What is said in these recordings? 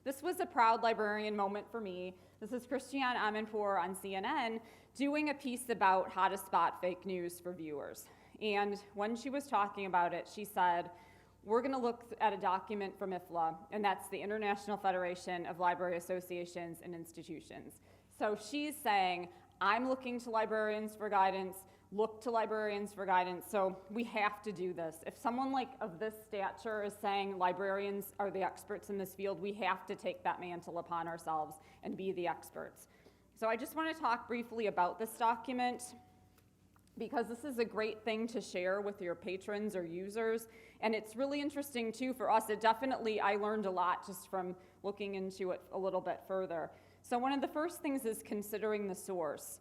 This was a proud librarian moment for me. This is Christiane Amanpour on CNN doing a piece about how to spot fake news for viewers. And when she was talking about it, she said, we're going to look at a document from IFLA, and that's the International Federation of Library Associations and Institutions. So she's saying, I'm looking to librarians for guidance, look to librarians for guidance, so we have to do this. If someone of this stature is saying librarians are the experts in this field, we have to take that mantle upon ourselves and be the experts. So I just want to talk briefly about this document, because this is a great thing to share with your patrons or users, and it's really interesting too for us. I learned a lot just from looking into it a little bit further. So one of the first things is considering the source.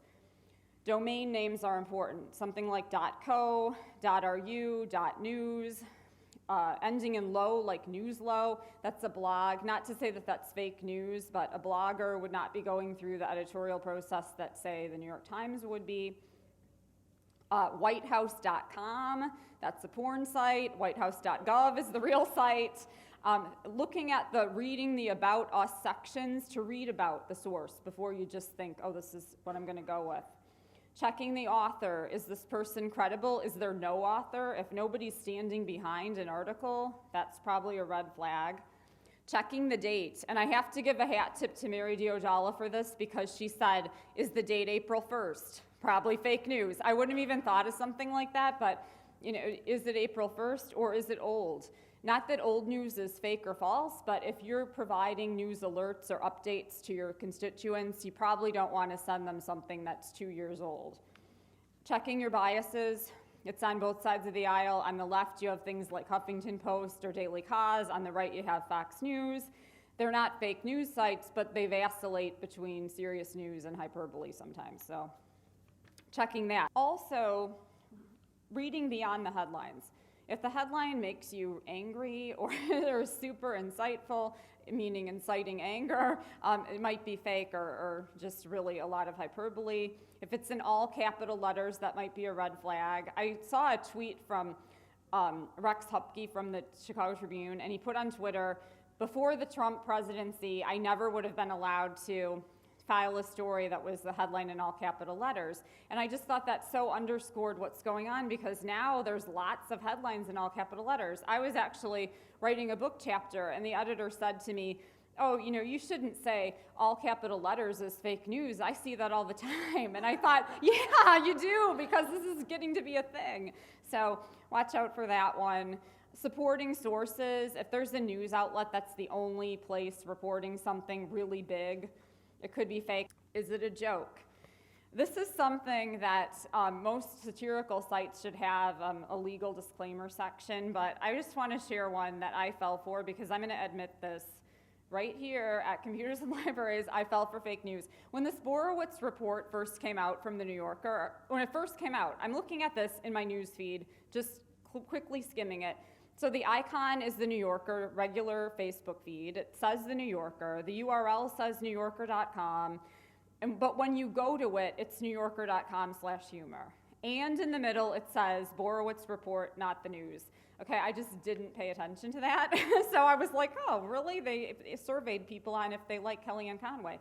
Domain names are important, something like .co, .ru, .news, ending in low like newslow, that's a blog. Not to say that that's fake news, but a blogger would not be going through the editorial process that, say, the New York Times would be. Whitehouse.com, that's a porn site. Whitehouse.gov is the real site. Looking at reading the About Us sections to read about the source before you just think, oh, this is what I'm going to go with. Checking the author. Is this person credible? Is there no author? If nobody's standing behind an article, that's probably a red flag. Checking the date. And I have to give a hat tip to Mary Diodala for this, because she said, is the date April 1st? Probably fake news. I wouldn't have even thought of something like that, but is it April 1st or is it old? Not that old news is fake or false, but if you're providing news alerts or updates to your constituents, you probably don't want to send them something that's 2 years old. Checking your biases. It's on both sides of the aisle. On the left, you have things like Huffington Post or Daily Kos. On the right, you have Fox News. They're not fake news sites, but they vacillate between serious news and hyperbole sometimes. So checking that. Also, reading beyond the headlines. If the headline makes you angry or super insightful, meaning inciting anger, it might be fake or just really a lot of hyperbole. If it's in all capital letters, that might be a red flag. I saw a tweet from Rex Hupke from the Chicago Tribune, and he put on Twitter, before the Trump presidency, I never would have been allowed to file a story that was the headline in all capital letters. And I just thought that so underscored what's going on, because now there's lots of headlines in all capital letters. I was actually writing a book chapter, and the editor said to me, oh, you shouldn't say all capital letters is fake news. I see that all the time. And I thought, yeah, you do, because this is getting to be a thing. So watch out for that one. Supporting sources. If there's a news outlet that's the only place reporting something really big, it could be fake. Is it a joke? This is something that most satirical sites should have a legal disclaimer section, but I just want to share one that I fell for, because I'm going to admit this. Right here at Computers and Libraries, I fell for fake news. When this Borowitz report first came out from the New Yorker, when it first came out, I'm looking at this in my news feed, just quickly skimming it. So the icon is the New Yorker regular Facebook feed. It says the New Yorker. The URL says newyorker.com. But when you go to it, it's newyorker.com/humor. And in the middle, it says Borowitz report, not the news. Okay, I just didn't pay attention to that. So I was like, oh, really? They surveyed people on if they like Kellyanne Conway.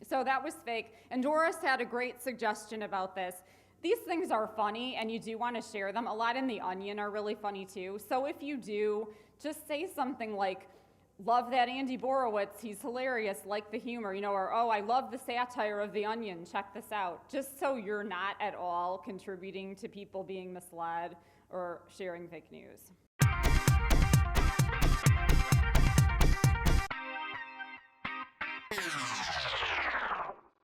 So that was fake. And Doris had a great suggestion about this. These things are funny, and you do want to share them. A lot in The Onion are really funny, too. So if you do, just say something like, love that Andy Borowitz, he's hilarious, like the humor, or, oh, I love the satire of The Onion, check this out. Just so you're not at all contributing to people being misled or sharing fake news.